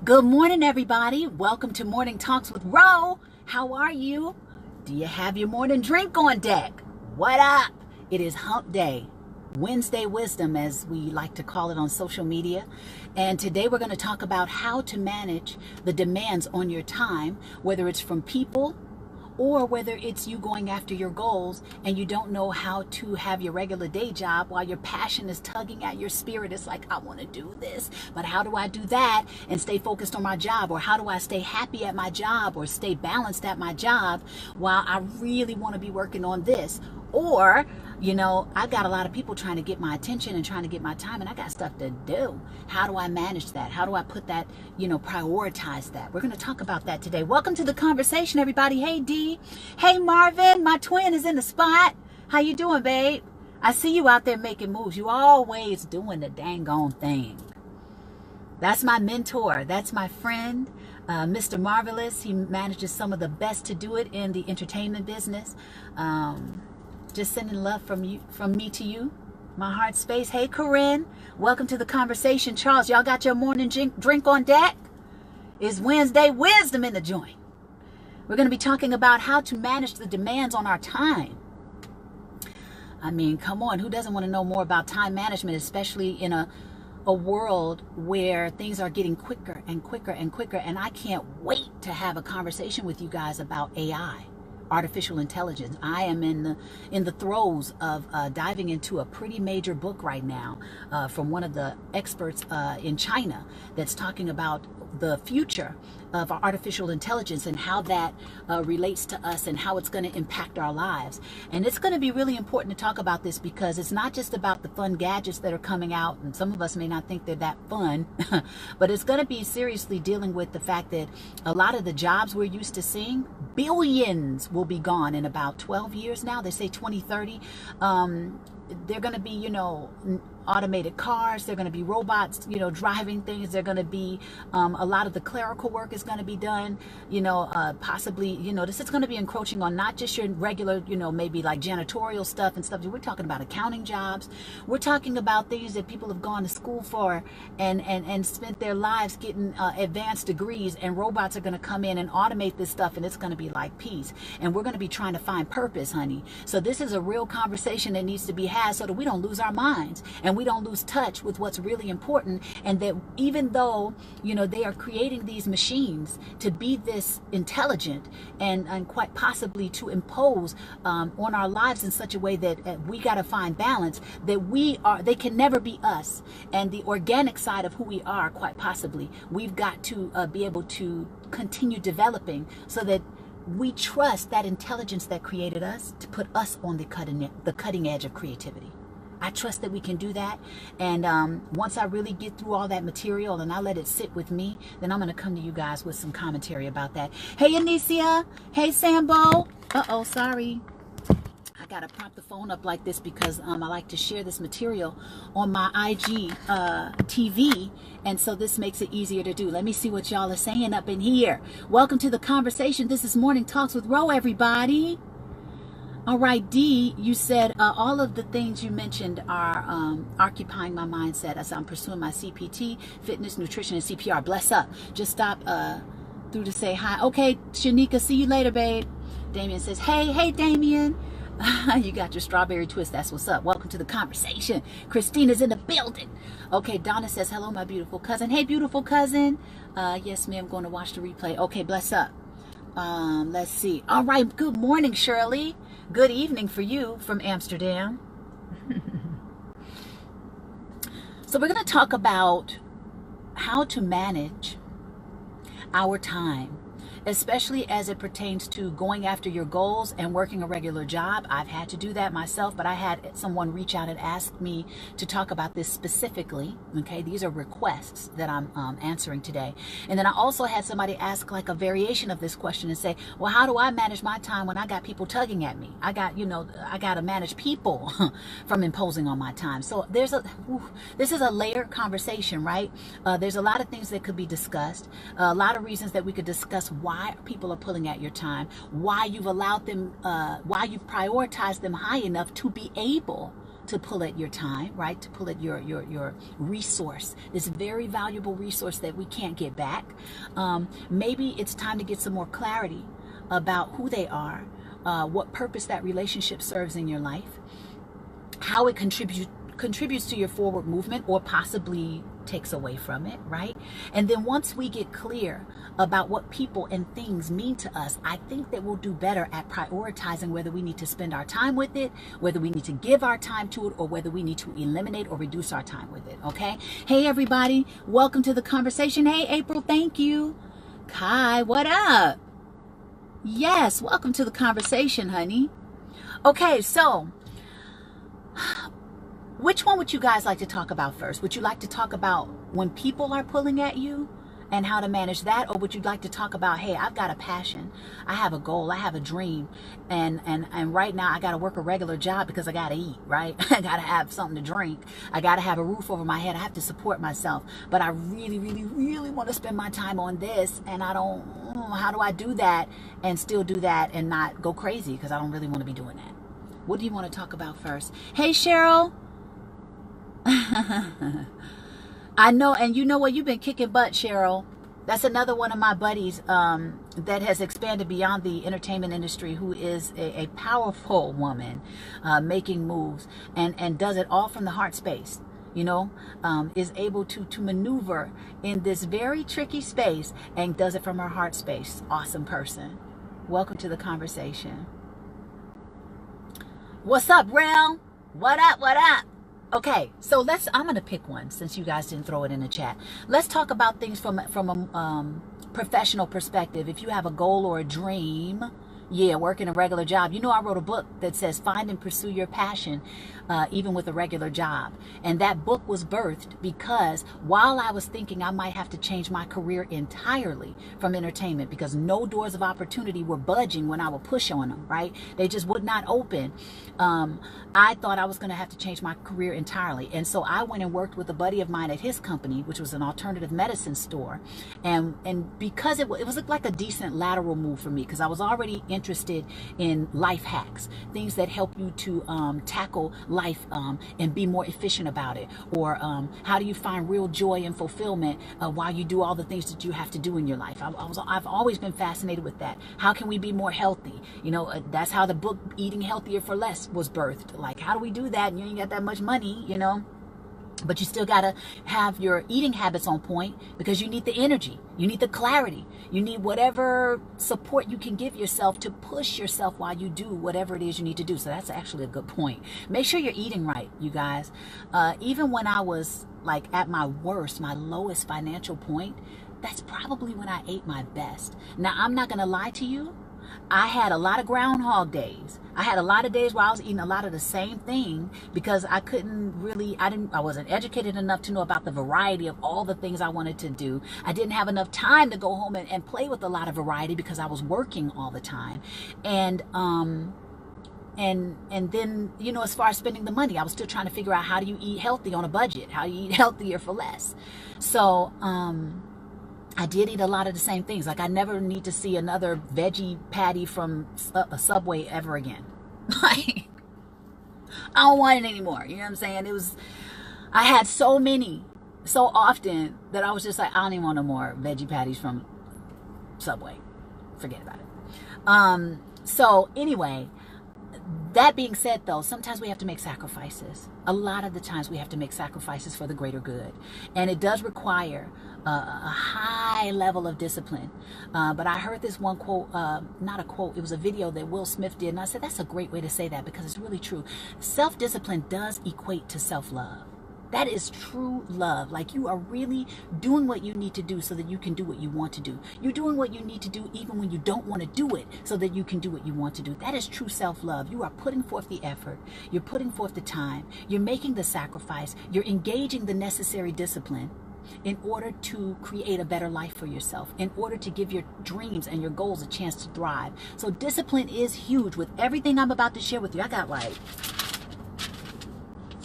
Good morning, everybody. Welcome to Morning Talks with Ro. How are you? Do you have your morning drink on deck? What up? It is hump day, Wednesday wisdom, as we like to call it on social media. And today we're going to talk about how to manage the demands on your time, whether it's from people or whether it's you going after your goals and you don't know how to have your regular day job while your passion is tugging at your spirit. It's like, I want to do this, but how do I do that and stay focused on my job? Or how do I stay happy at my job or stay balanced at my job while I really want to be working on this? Or, I've got a lot of people trying to get my attention and trying to get my time, and I got stuff to do. How do I manage that? How do I put that, prioritize that? We're going to talk about that today. Welcome to the conversation, everybody. Hey, Dee. Hey, Marvin. My twin is in the spot. How you doing, babe? I see you out there making moves. You always doing the dang on thing. That's my mentor. That's my friend, Mr. Marvelous. He manages some of the best to do it in the entertainment business. Just sending love from me to you, my heart space. Hey, Corinne, welcome to the conversation. Charles, y'all got your morning drink on deck? It's Wednesday wisdom in the joint. We're going to be talking about how to manage the demands on our time. I mean, come on, who doesn't want to know more about time management, especially in a world where things are getting quicker and quicker and quicker. And I can't wait to have a conversation with you guys about AI. Artificial intelligence. I am in the throes of diving into a pretty major book right now from one of the experts in China that's talking about the future of artificial intelligence and how that relates to us and how it's going to impact our lives. And it's going to be really important to talk about this because it's not just about the fun gadgets that are coming out, and some of us may not think they're that fun, but it's going to be seriously dealing with the fact that a lot of the jobs we're used to seeing, billions will be gone in about 12 years now. They say 2030. They're going to be, automated cars. They're going to be robots, driving things. They're going to be a lot of the clerical work is going to be done, possibly, this is going to be encroaching on not just your regular, maybe like janitorial stuff and stuff. We're talking about accounting jobs. We're talking about things that people have gone to school for and spent their lives getting advanced degrees, and robots are going to come in and automate this stuff, and it's going to be like peace. And we're going to be trying to find purpose, honey. So this is a real conversation that needs to be had so that we don't lose our minds and we don't lose touch with what's really important, and that even though they are creating these machines to be this intelligent and quite possibly to impose on our lives in such a way that we got to find balance, that they can never be us, and the organic side of who we are, quite possibly we've got to be able to continue developing so that we trust that intelligence that created us to put us on the cutting edge of creativity. I trust that we can do that. And once I really get through all that material and I let it sit with me, then I'm going to come to you guys with some commentary about that. Hey, Anicia. Hey, Sambo. Uh-oh, sorry. I got to prop the phone up like this because I like to share this material on my IG TV. And so this makes it easier to do. Let me see what y'all are saying up in here. Welcome to the conversation. This is Morning Talks with Ro, everybody. All right, Dee, you said all of the things you mentioned are occupying my mindset as I'm pursuing my CPT, fitness, nutrition, and CPR. Bless up. Just stop through to say hi. Okay, Shanika, see you later, babe. Damien says, hey, Damien. You got your strawberry twist. That's what's up. Welcome to the conversation. Christina's in the building. Okay, Donna says, hello, my beautiful cousin. Hey, beautiful cousin. Yes, ma'am, going to watch the replay. Okay, bless up. Let's see. All right, good morning, Shirley. Good evening for you from Amsterdam. So we're going to talk about how to manage our time, especially as it pertains to going after your goals and working a regular job. I've had to do that myself, but I had someone reach out and ask me to talk about this specifically. Okay, these are requests that I'm answering today. And then I also had somebody ask like a variation of this question and say, well, how do I manage my time when I got people tugging at me? I got to manage people from imposing on my time. So this is a layered conversation, right? There's a lot of things that could be discussed, a lot of reasons that we could discuss why people are pulling at your time, why you've allowed them, why you've prioritized them high enough to be able to pull at your time, right? To pull at your resource, this very valuable resource that we can't get back. Maybe it's time to get some more clarity about who they are, what purpose that relationship serves in your life, how it contributes to your forward movement or possibly takes away from it, right? And then once we get clear about what people and things mean to us, I think that we'll do better at prioritizing whether we need to spend our time with it, whether we need to give our time to it, or whether we need to eliminate or reduce our time with it, okay? Hey, everybody. Welcome to the conversation. Hey, April, thank you. Kai, what up? Yes, welcome to the conversation, honey. Okay, so which one would you guys like to talk about first? Would you like to talk about when people are pulling at you and how to manage that? Or would you like to talk about, hey, I've got a passion, I have a goal, I have a dream, and right now I got to work a regular job because I got to eat, right? I got to have something to drink. I got to have a roof over my head. I have to support myself. But I really, really, really want to spend my time on this, and I don't, how do I do that and still do that and not go crazy because I don't really want to be doing that? What do you want to talk about first? Hey, Cheryl. I know, and you know what? You've been kicking butt, Cheryl. That's another one of my buddies that has expanded beyond the entertainment industry, who is a powerful woman making moves and does it all from the heart space, you know, is able to maneuver in this very tricky space and does it from her heart space. Awesome person. Welcome to the conversation. What's up, Rel? What up? What up? Okay, so I'm going to pick one since you guys didn't throw it in the chat. Let's talk about things from a professional perspective. If you have a goal or a dream, yeah, working a regular job. You know, I wrote a book that says find and pursue your passion, even with a regular job. And that book was birthed because while I was thinking I might have to change my career entirely from entertainment because no doors of opportunity were budging when I would push on them, right? They just would not open. I thought I was going to have to change my career entirely. And so I went and worked with a buddy of mine at his company, which was an alternative medicine store. And because it was like a decent lateral move for me because I was already interested in life hacks, things that help you to tackle life and be more efficient about it, or how do you find real joy and fulfillment while you do all the things that you have to do in your life. I've always been fascinated with that. How can we be more healthy? You know, that's how the book Eating Healthier for Less was birthed. Like, how do we do that? And you ain't got that much money, you know. But you still got to have your eating habits on point because you need the energy. You need the clarity. You need whatever support you can give yourself to push yourself while you do whatever it is you need to do. So that's actually a good point. Make sure you're eating right, you guys. Even when I was like at my worst, my lowest financial point, that's probably when I ate my best. Now, I'm not going to lie to you. I had a lot of groundhog days. I had a lot of days where I was eating a lot of the same thing because I wasn't educated enough to know about the variety of all the things I wanted to do. I didn't have enough time to go home and play with a lot of variety because I was working all the time. And then, you know, as far as spending the money, I was still trying to figure out how do you eat healthy on a budget? How do you eat healthier for less? So, I did eat a lot of the same things. Like, I never need to see another veggie patty from a Subway ever again. Like, I don't want it anymore. You know what I'm saying? I had so many, so often that I was just like, I don't even want no more veggie patties from Subway. Forget about it. So anyway, that being said, though, sometimes we have to make sacrifices. A lot of the times we have to make sacrifices for the greater good. And it does require a high level of discipline. But I heard this one quote, not a quote, it was a video that Will Smith did. And I said, that's a great way to say that because it's really true. Self-discipline does equate to self-love. That is true love. Like, you are really doing what you need to do so that you can do what you want to do. You're doing what you need to do even when you don't want to do it so that you can do what you want to do. That is true self-love. You are putting forth the effort. You're putting forth the time. You're making the sacrifice. You're engaging the necessary discipline in order to create a better life for yourself, in order to give your dreams and your goals a chance to thrive. So discipline is huge. With everything I'm about to share with you, I got like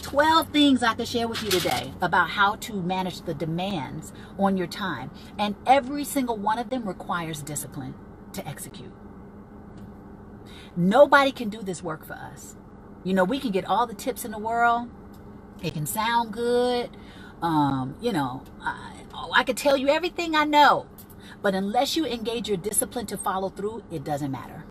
12 things I could share with you today about how to manage the demands on your time. And every single one of them requires discipline to execute. Nobody can do this work for us. You know, we can get all the tips in the world. It can sound good. You know, I could tell you everything I know, but unless you engage your discipline to follow through, it doesn't matter.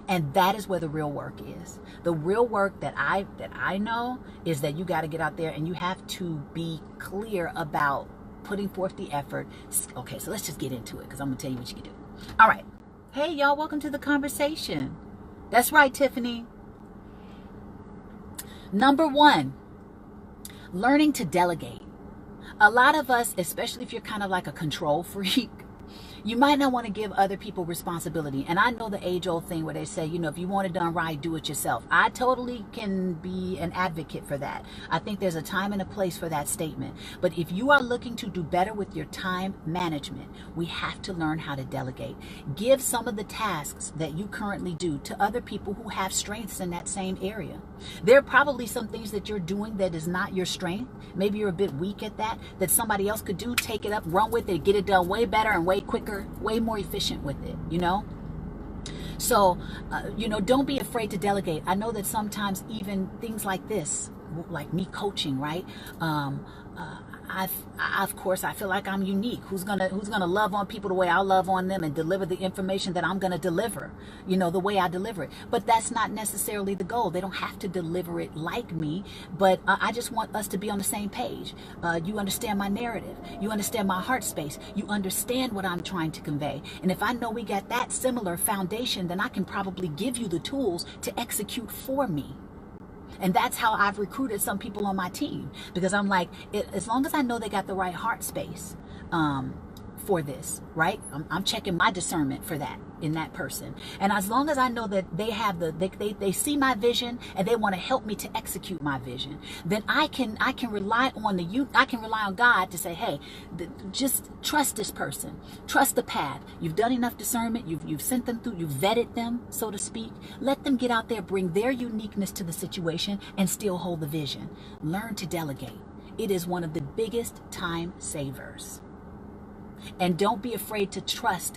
And that is where the real work is. The real work that I know is that you got to get out there and you have to be clear about putting forth the effort. Okay, so let's just get into it because I'm going to tell you what you can do. All right. Hey, y'all, welcome to the conversation. That's right, Tiffany. Number 1, learning to delegate. A lot of us, especially if you're kind of like a control freak, you might not want to give other people responsibility. And I know the age-old thing where they say, you know, if you want it done right, do it yourself. I totally can be an advocate for that. I think there's a time and a place for that statement. But if you are looking to do better with your time management, we have to learn how to delegate. Give some of the tasks that you currently do to other people who have strengths in that same area. There are probably some things that you're doing that is not your strength. Maybe you're a bit weak at that somebody else could do. Take it up, run with it, get it done way better and way quicker, way more efficient with it, you know? So, you know, don't be afraid to delegate. I know that sometimes even things like this, like me coaching, right? Of course, I feel like I'm unique. Who's gonna love on people the way I love on them and deliver the information that I'm gonna deliver, you know, the way I deliver it. But that's not necessarily the goal. They don't have to deliver it like me, but I just want us to be on the same page. You understand my narrative. You understand my heart space. You understand what I'm trying to convey. And if I know we got that similar foundation, then I can probably give you the tools to execute for me. And that's how I've recruited some people on my team, because I'm like, as long as I know they got the right heart space for this, right? I'm checking my discernment for that in that person. And as long as I know that they have they see my vision and they want to help me to execute my vision, then I can rely on I can rely on God to say, hey, just trust this person, trust the path. You've done enough discernment. You've sent them through. You've vetted them, so to speak. Let them get out there, bring their uniqueness to the situation, and still hold the vision. Learn to delegate. It is one of the biggest time savers. And don't be afraid to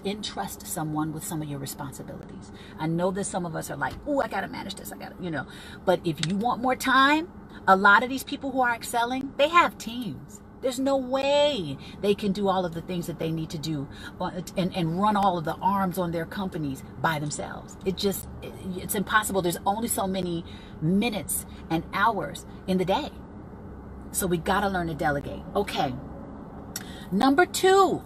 entrust someone with some of your responsibilities. I know that some of us are like, oh, I got to manage this. I got to, you know. But if you want more time, a lot of these people who are excelling, they have teams. There's no way they can do all of the things that they need to do and run all of the arms on their companies by themselves. It's impossible. There's only so many minutes and hours in the day. So we got to learn to delegate. Okay. Number 2.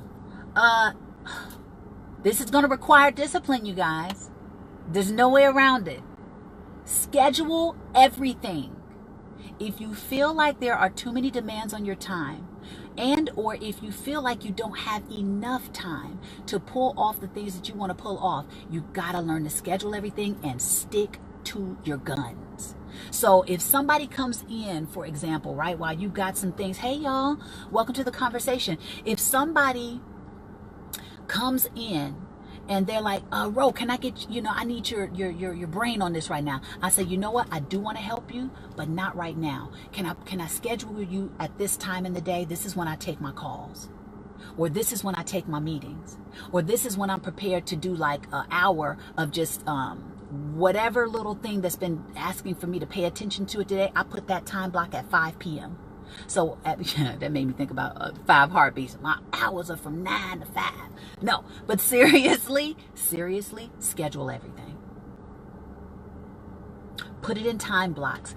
This is going to require discipline, you guys. There's no way around it. Schedule everything. If you feel like there are too many demands on your time, and or if you feel like you don't have enough time to pull off the things that you want to pull off, you got to learn to schedule everything and stick to your guns. So if somebody comes in, for example, right, while you've got some things, hey y'all, welcome to the conversation. If somebody comes in and they're like, Ro, can I get, you know, I need your brain on this right now. I say, you know what? I do want to help you, but not right now. Can I schedule you at this time in the day? This is when I take my calls. Or this is when I take my meetings. Or this is when I'm prepared to do like an hour of just whatever little thing that's been asking for me to pay attention to it today. I put that time block at 5 p.m. So that made me think about 5 heartbeats. My hours are from 9 to 5. No, but seriously, schedule everything. Put it in time blocks.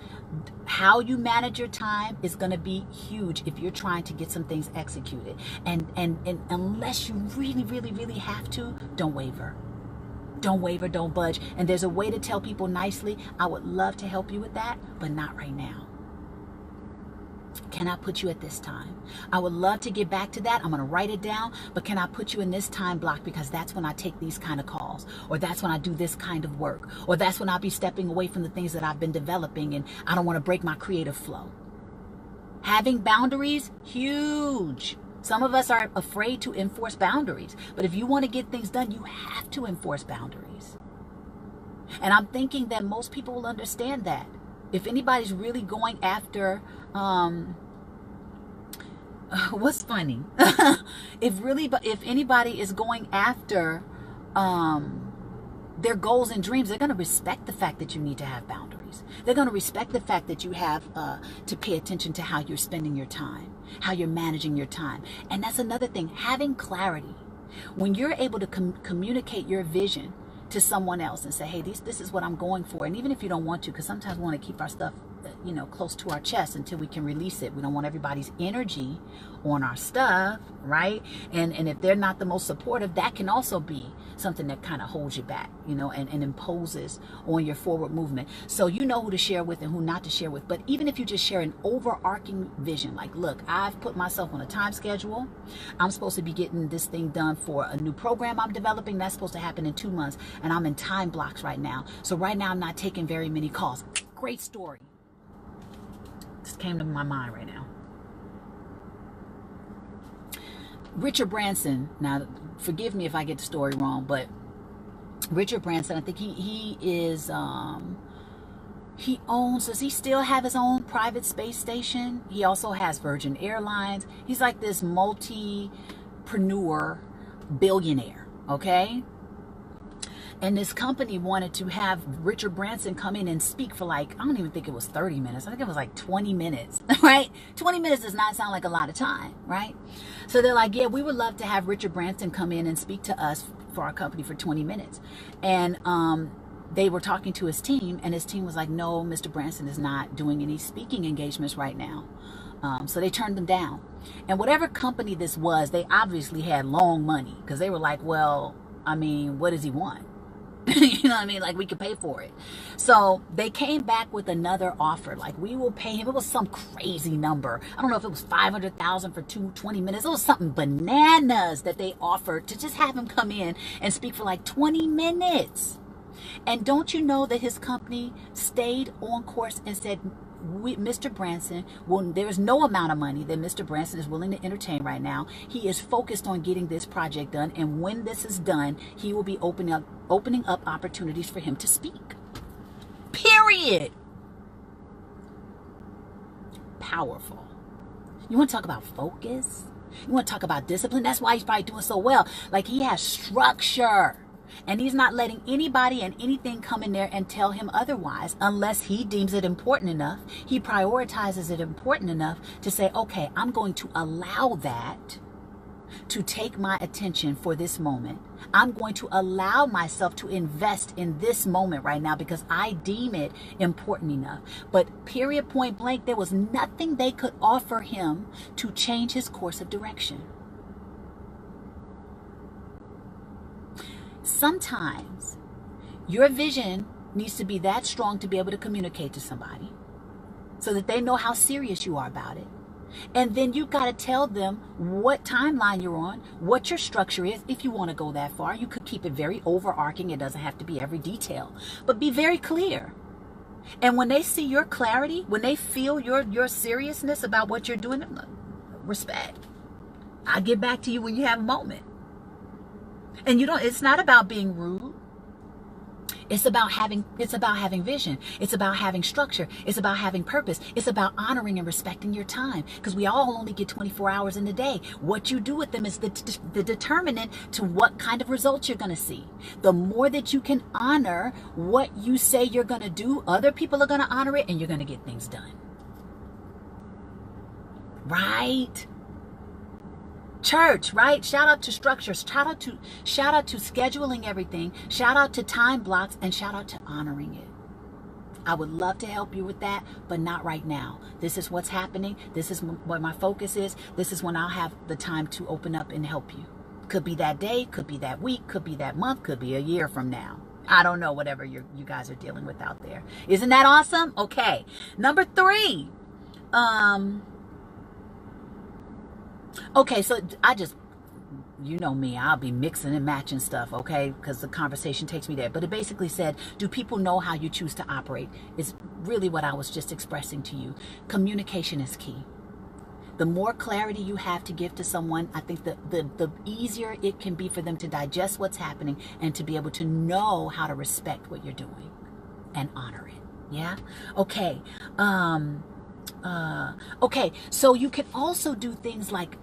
How you manage your time is going to be huge if you're trying to get some things executed. And unless you really have to, don't waver. Don't waver, don't budge. And there's a way to tell people nicely, I would love to help you with that, but not right now. Can I put you at this time? I would love to get back to that. I'm going to write it down, but can I put you in this time block because that's when I take these kind of calls, or that's when I do this kind of work, or that's when I'll be stepping away from the things that I've been developing and I don't want to break my creative flow. Having boundaries, huge. Some of us are afraid to enforce boundaries, but if you want to get things done, you have to enforce boundaries. And I'm thinking that most people will understand that. If anybody's really going after, what's funny? if anybody is going after their goals and dreams, they're going to respect the fact that you need to have boundaries. They're going to respect the fact that you have to pay attention to how you're spending your time, how you're managing your time. And that's another thing, having clarity. When you're able to communicate your vision to someone else and say, hey, this is what I'm going for. And even if you don't want to, because sometimes we want to keep our stuff, close to our chest until we can release it. We don't want everybody's energy on our stuff, right? And if they're not the most supportive, that can also be something that kind of holds you back, and imposes on your forward movement. So you know who to share with and who not to share with. But even if you just share an overarching vision, like, look, I've put myself on a time schedule. I'm supposed to be getting this thing done for a new program I'm developing. That's supposed to happen in 2 months. And I'm in time blocks right now. So right now I'm not taking very many calls. Great story. Just came to my mind right now. Richard Branson, now forgive me if I get the story wrong, but Richard Branson, I think he is, he owns, does he still have his own private space station? He also has Virgin Airlines. He's like this multi-preneur billionaire, okay? And this company wanted to have Richard Branson come in and speak for I don't even think it was 30 minutes. I think it was like 20 minutes, right? 20 minutes does not sound like a lot of time, right? So they're like, yeah, we would love to have Richard Branson come in and speak to us for our company for 20 minutes. And they were talking to his team, and his team was like, no, Mr. Branson is not doing any speaking engagements right now. So they turned them down. And whatever company this was, they obviously had long money, because they were like, well, I mean, what does he want? You know what I mean? Like, we could pay for it. So they came back with another offer. Like, we will pay him. It was some crazy number. I don't know if it was 500,000 for 20 minutes. It was something bananas that they offered to just have him come in and speak for like 20 minutes. And don't you know that his company stayed on course and said, Mr. Branson, there is no amount of money that Mr. Branson is willing to entertain right now. He is focused on getting this project done. And when this is done, he will be opening up opportunities for him to speak. Period. Powerful. You want to talk about focus? You want to talk about discipline? That's why he's probably doing so well. Like, he has structure. And he's not letting anybody and anything come in there and tell him otherwise, unless he deems it important enough. He prioritizes it important enough to say, okay, I'm going to allow that to take my attention for this moment. I'm going to allow myself to invest in this moment right now because I deem it important enough. But period, point blank, there was nothing they could offer him to change his course of direction. Sometimes your vision needs to be that strong to be able to communicate to somebody so that they know how serious you are about it. And then you got to tell them what timeline you're on, what your structure is. If you want to go that far, you could keep it very overarching. It doesn't have to be every detail, but be very clear. And when they see your clarity, when they feel your seriousness about what you're doing, respect. I'll get back to you when you have a moment. And it's not about being rude. It's about having vision. It's about having structure. It's about having purpose. It's about honoring and respecting your time, because we all only get 24 hours in a day. What you do with them is the determinant to what kind of results you're going to see. The more that you can honor what you say you're going to do, other people are going to honor it, and you're going to get things done. Right? Church, right? Shout out to structure. Shout out to scheduling everything. Shout out to time blocks, and shout out to honoring it. I would love to help you with that, but not right now. This is what's happening. This is what my focus is. This is when I'll have the time to open up and help you. Could be that day, could be that week, could be that month, could be a year from now. I don't know, whatever you guys are dealing with out there. Isn't that awesome? Okay. Number 3. Okay, so you know me, I'll be mixing and matching stuff, okay, because the conversation takes me there. But it basically said, do people know how you choose to operate? Is really what I was just expressing to you. Communication is key. The more clarity you have to give to someone, I think the easier it can be for them to digest what's happening and to be able to know how to respect what you're doing and honor it. Yeah? Okay. Okay, so you can also do things like,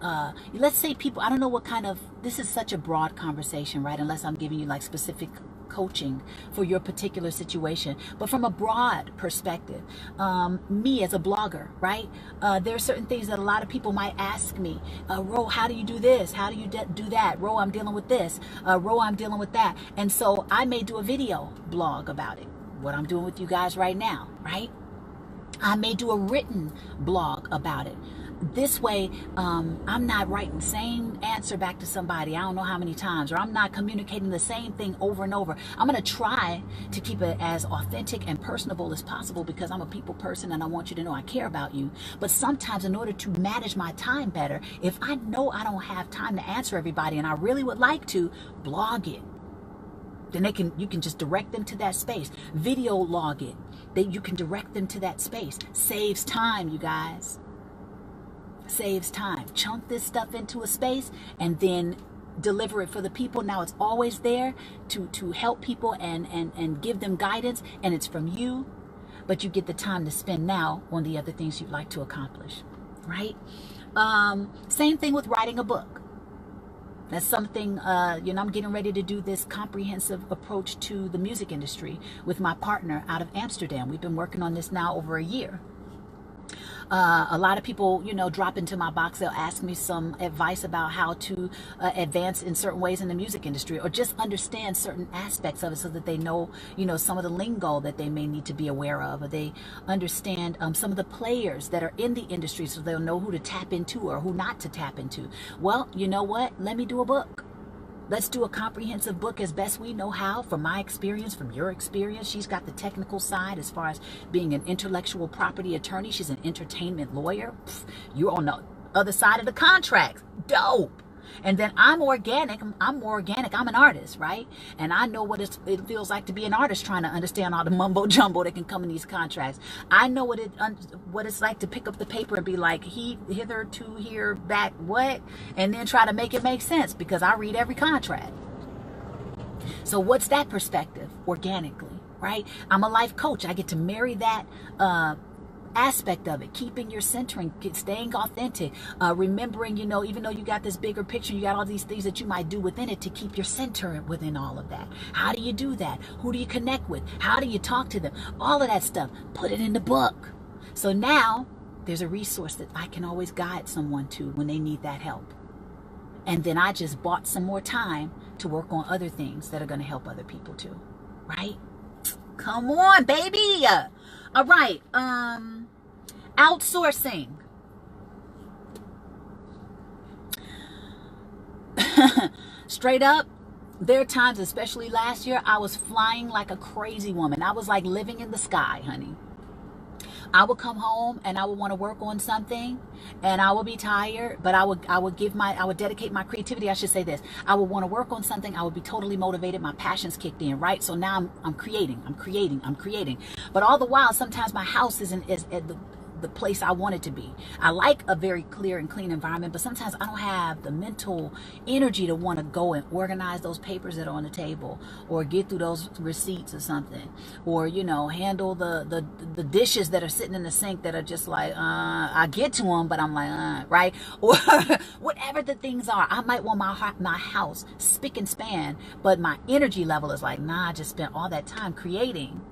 let's say people, I don't know what kind of, this is such a broad conversation, right? Unless I'm giving you like specific coaching for your particular situation, but from a broad perspective. Me as a blogger, right? There are certain things that a lot of people might ask me, Ro, how do you do this? How do you do that? Ro, I'm dealing with this. Ro, I'm dealing with that. And so I may do a video blog about it, what I'm doing with you guys right now, right? I may do a written blog about it. This way, I'm not writing the same answer back to somebody I don't know how many times, or I'm not communicating the same thing over and over. I'm going to try to keep it as authentic and personable as possible, because I'm a people person and I want you to know I care about you. But sometimes, in order to manage my time better, if I know I don't have time to answer everybody and I really would like to, blog it. Then you can just direct them to that space. Video log it. Then you can direct them to that space. Saves time, you guys. Saves time. Chunk this stuff into a space and then deliver it for the people. Now it's always there to help people and give them guidance, and it's from you, but you get the time to spend now on the other things you'd like to accomplish, right? Same thing with writing a book. That's something, I'm getting ready to do this comprehensive approach to the music industry with my partner out of Amsterdam. We've been working on this now over a year. A lot of people, drop into my box. They'll ask me some advice about how to advance in certain ways in the music industry, or just understand certain aspects of it so that they know, some of the lingo that they may need to be aware of, or they understand some of the players that are in the industry so they'll know who to tap into or who not to tap into. Well, you know what? Let me do a book. Let's do a comprehensive book as best we know how, from my experience, from your experience. She's got the technical side as far as being an intellectual property attorney. She's an entertainment lawyer. You're on the other side of the contract. Dope. And then I'm organic. I'm more organic. I'm an artist, right? And I know what it feels like to be an artist, trying to understand all the mumbo jumbo that can come in these contracts. I know what it's like to pick up the paper and be like, hither, to, here, back, what? And then try to make it make sense, because I read every contract. So what's that perspective? Organically, right? I'm a life coach. I get to marry that aspect of it, keeping your centering, staying authentic, remembering, even though you got this bigger picture, you got all these things that you might do within it to keep your center within all of that. How do you do that? Who do you connect with? How do you talk to them? All of that stuff, put it in the book. So now there's a resource that I can always guide someone to when they need that help. And then I just bought some more time to work on other things that are going to help other people too, right? Come on, baby. All right. Outsourcing. Straight up, there are times, especially last year, I was flying like a crazy woman. I was like living in the sky, honey. I would come home and I would want to work on something, and I would be tired, but I would dedicate my creativity. I should say this. I would want to work on something. I would be totally motivated. My passions kicked in, right? So now I'm creating. But all the while, sometimes my house isn't at the place I want it to be. I like a very clear and clean environment, but sometimes I don't have the mental energy to want to go and organize those papers that are on the table, or get through those receipts or something, or handle the dishes that are sitting in the sink that are just like I get to them, but I'm like right, or whatever the things are. I might want my house spick and span, but my energy level is like, nah, I just spent all that time creating.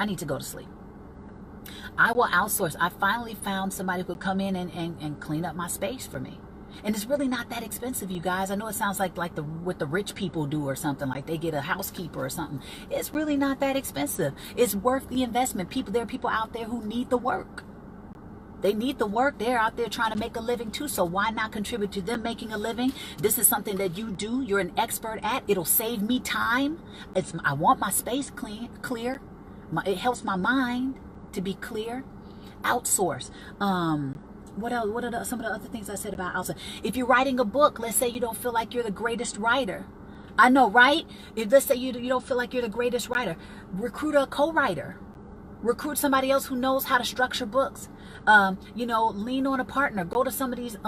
I need to go to sleep. I will outsource. I finally found somebody who could come in and clean up my space for me. And it's really not that expensive, you guys. I know it sounds like what the rich people do or something, like they get a housekeeper or something. It's really not that expensive. It's worth the investment. There are people out there who need the work. They need the work. They're out there trying to make a living too. So why not contribute to them making a living? This is something that you do. You're an expert at. It'll save me time. I want my space clear. It helps my mind to be clear. Outsource. What else? What are some of the other things I said about outsource? If you're writing a book, let's say you don't feel like you're the greatest writer. I know, right? Let's say you don't feel like you're the greatest writer. Recruit a co-writer. Recruit somebody else who knows how to structure books. Lean on a partner. Go to some of these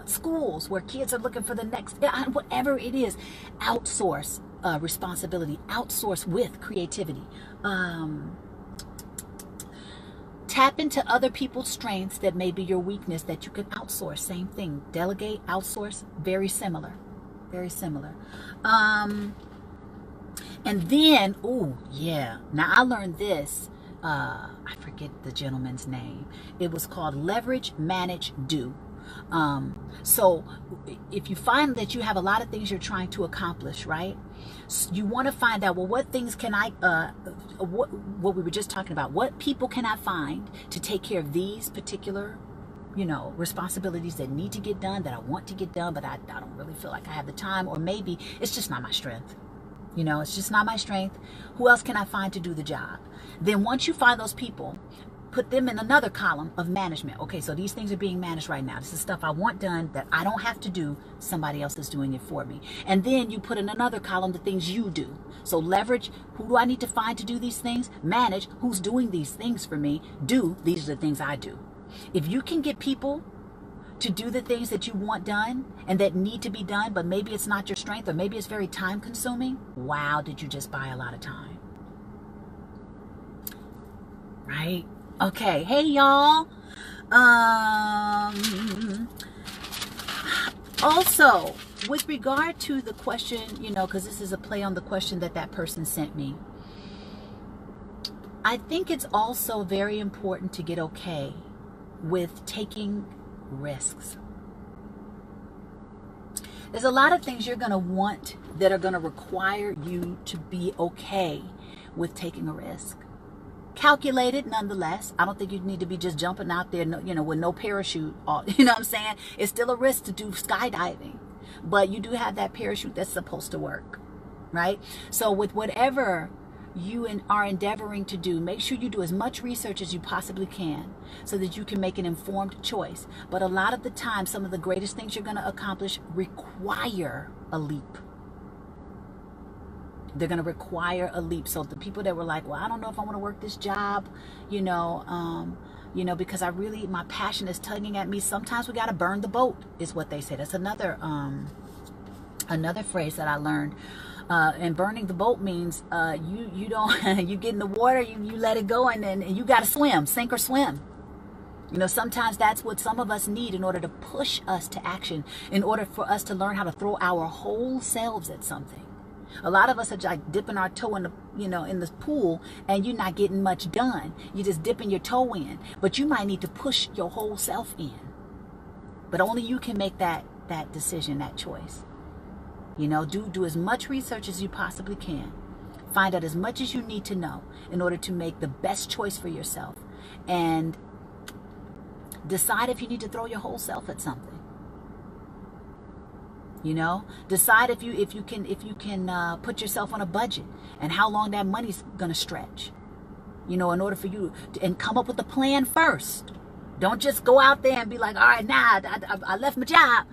schools where kids are looking for the next, whatever it is. Outsource responsibility. Outsource with creativity. Tap into other people's strengths that may be your weakness that you can outsource. Same thing. Delegate, outsource, very similar. Very similar. And then, oh yeah, now I learned this, I forget the gentleman's name. It was called leverage, manage, do. So if you find that you have a lot of things you're trying to accomplish, right? You want to find out, well, what things can I, what we were just talking about, what people can I find to take care of these particular, responsibilities that need to get done, that I want to get done, but I don't really feel like I have the time, or maybe it's just not my strength. It's just not my strength. Who else can I find to do the job? Then once you find those people, put them in another column of management. Okay, so these things are being managed right now. This is stuff I want done that I don't have to do. Somebody else is doing it for me. And then you put in another column the things you do. So leverage, who do I need to find to do these things? Manage, who's doing these things for me? Do, these are the things I do. If you can get people to do the things that you want done and that need to be done, but maybe it's not your strength, or maybe it's very time consuming, wow, did you just buy a lot of time? Right? Okay, hey y'all. Also, with regard to the question, because this is a play on the question that person sent me, I think it's also very important to get okay with taking risks. There's a lot of things you're going to want that are going to require you to be okay with taking a risk. Calculated nonetheless. I don't think you need to be just jumping out there, with no parachute. You know what I'm saying? It's still a risk to do skydiving, but you do have that parachute that's supposed to work, right? So with whatever you are endeavoring to do, make sure you do as much research as you possibly can so that you can make an informed choice. But a lot of the time, some of the greatest things you're going to accomplish require a leap. They're going to require a leap. So the people that were like, well, I don't know if I want to work this job, because my passion is tugging at me. Sometimes we got to burn the boat, is what they say. That's another phrase that I learned. And burning the boat means you don't you get in the water, you let it go, and then you got to swim, sink or swim. Sometimes that's what some of us need in order to push us to action, in order for us to learn how to throw our whole selves at something. A lot of us are like dipping our toe in the in the pool, and you're not getting much done. You're just dipping your toe in, but you might need to push your whole self in. But only you can make that decision, that choice. Do as much research as you possibly can. Find out as much as you need to know in order to make the best choice for yourself, and decide if you need to throw your whole self at something. Decide if you can put yourself on a budget and how long that money's gonna stretch. In order for you and come up with a plan first. Don't just go out there and be like, all right, now I left my job.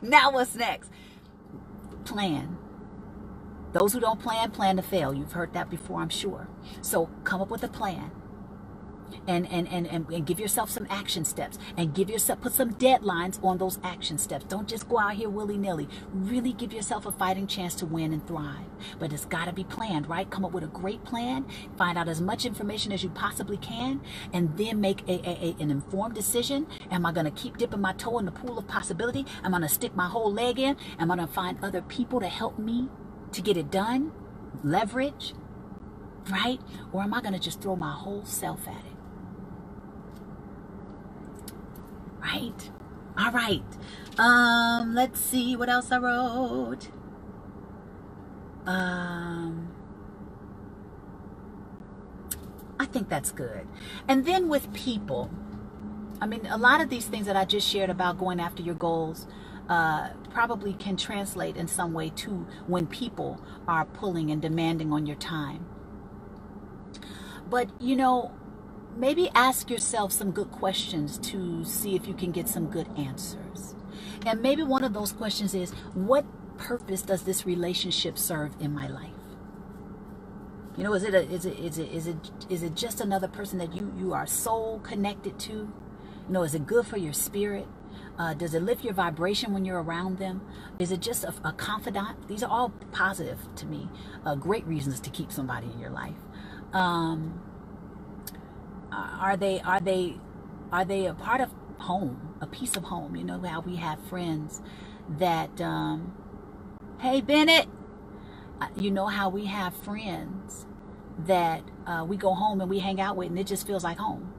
Now what's next? Plan. Those who don't plan to fail. You've heard that before, I'm sure. So come up with a plan. And give yourself some action steps, and put some deadlines on those action steps. Don't just go out here willy-nilly. Really give yourself a fighting chance to win and thrive. But it's got to be planned, right? Come up with a great plan, find out as much information as you possibly can, and then make an informed decision. Am I going to keep dipping my toe in the pool of possibility? Am I going to stick my whole leg in? Am I going to find other people to help me to get it done? Leverage, right? Or am I going to just throw my whole self at it? Right? All right. Let's see what else I wrote. I think that's good. And then with people, a lot of these things that I just shared about going after your goals probably can translate in some way to when people are pulling and demanding on your time. But, maybe ask yourself some good questions to see if you can get some good answers. And maybe one of those questions is, what purpose does this relationship serve in my life? Is it just another person that you are so connected to? Is it good for your spirit? Does it lift your vibration when you're around them? Is it just a confidant? These are all positive to me, great reasons to keep somebody in your life. Are they a part of home, a piece of home? How we have friends that, hey Bennett, You know how we have friends that we go home and we hang out with, and it just feels like home.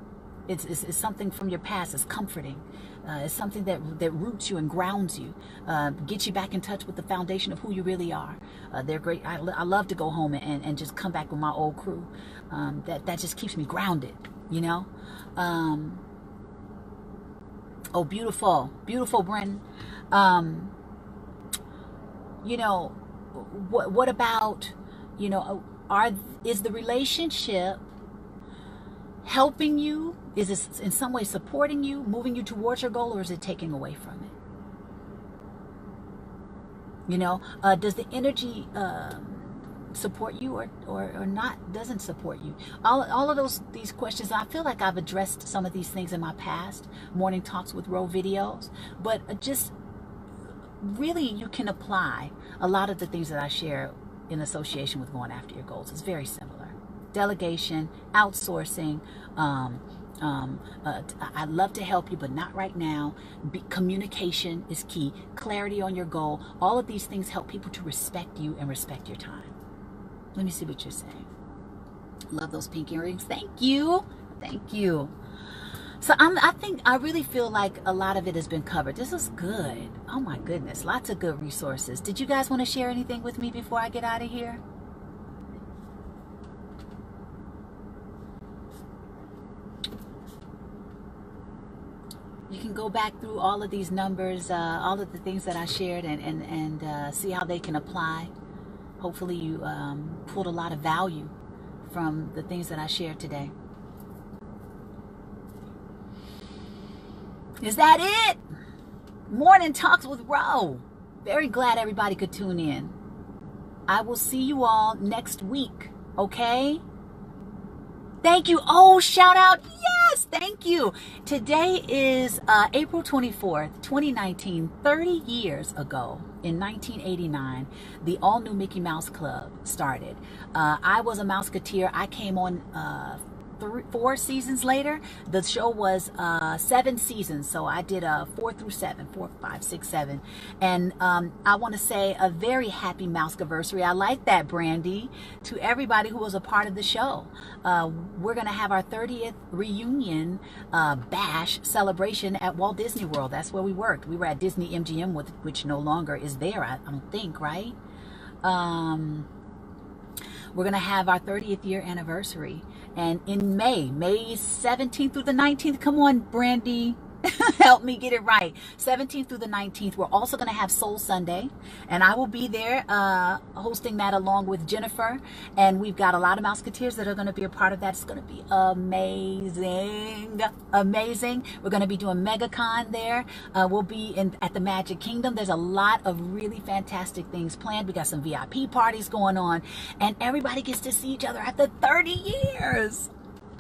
It's something from your past. It's comforting. It's something that roots you and grounds you, gets you back in touch with the foundation of who you really are. They're great. I love to go home and just come back with my old crew. That just keeps me grounded, you know. Oh, beautiful, beautiful, Brenton. You know, what about, you know, is the relationship helping you? Is it in some way supporting you, moving you towards your goal, or is it taking away from it? You know, does the energy support you or not, doesn't support you? All of these questions, I feel like I've addressed some of these things in my past Morning Talks with Ro videos, but just really you can apply a lot of the things that I share in association with going after your goals. It's very similar. Delegation, outsourcing, I'd love to help you, but not right now. Communication is key. Clarity on your goal. All of these things help people to respect you and respect your time. Let me see what you're saying. Love those pink earrings. Thank you. Thank you. So I really feel like a lot of it has been covered. This is good. Oh my goodness. Lots of good resources. Did you guys want to share anything with me before I get out of here? You can go back through all of these numbers, all of the things that I shared, and see how they can apply. Hopefully you pulled a lot of value from the things that I shared today. Is that it? Morning Talks with Ro. Very glad everybody could tune in. I will see you all next week, okay? Thank you. Oh, shout out. Yes, thank you. Today is April 24th, 2019, 30 years ago. In 1989, the all-new Mickey Mouse Club started. I was a Mouseketeer. I came on 4 seasons later. The show was 7 seasons, so I did 4 through 7, 4, 5, 6, 7. And I want to say a very happy Mousekeversary. I like that, Brandy, to everybody who was a part of the show. We're going to have our 30th reunion bash celebration at Walt Disney World. That's where we worked. We were at Disney MGM, which no longer is there, I don't think, right? We're going to have our 30th year anniversary. And in May 17th through the 19th, come on, Brandy, help me get it right. 17th through the 19th, we're also going to have Soul Sunday. And I will be there hosting that along with Jennifer. And we've got a lot of Mouseketeers that are going to be a part of that. It's going to be amazing. Amazing. We're going to be doing MegaCon there. We'll be at the Magic Kingdom. There's a lot of really fantastic things planned. We got some VIP parties going on. And everybody gets to see each other after 30 years.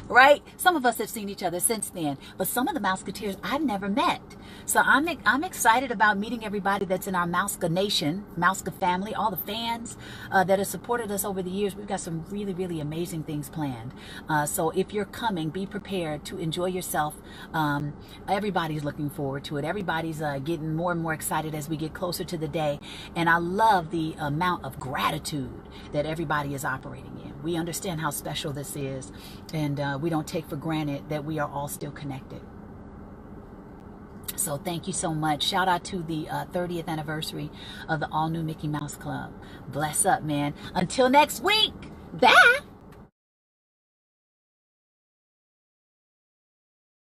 Right? Some of us have seen each other since then, but some of the Mouseketeers I've never met. So I'm excited about meeting everybody that's in our Mouska Nation, Mouska family, all the fans that have supported us over the years. We've got some really, really amazing things planned. So if you're coming, be prepared to enjoy yourself. Everybody's looking forward to it. Everybody's getting more and more excited as we get closer to the day. And I love the amount of gratitude that everybody is operating in. We understand how special this is, and we don't take for granted that we are all still connected. So thank you so much. Shout out to the 30th anniversary of the all-new Mickey Mouse Club. Bless up, man. Until next week. Bye.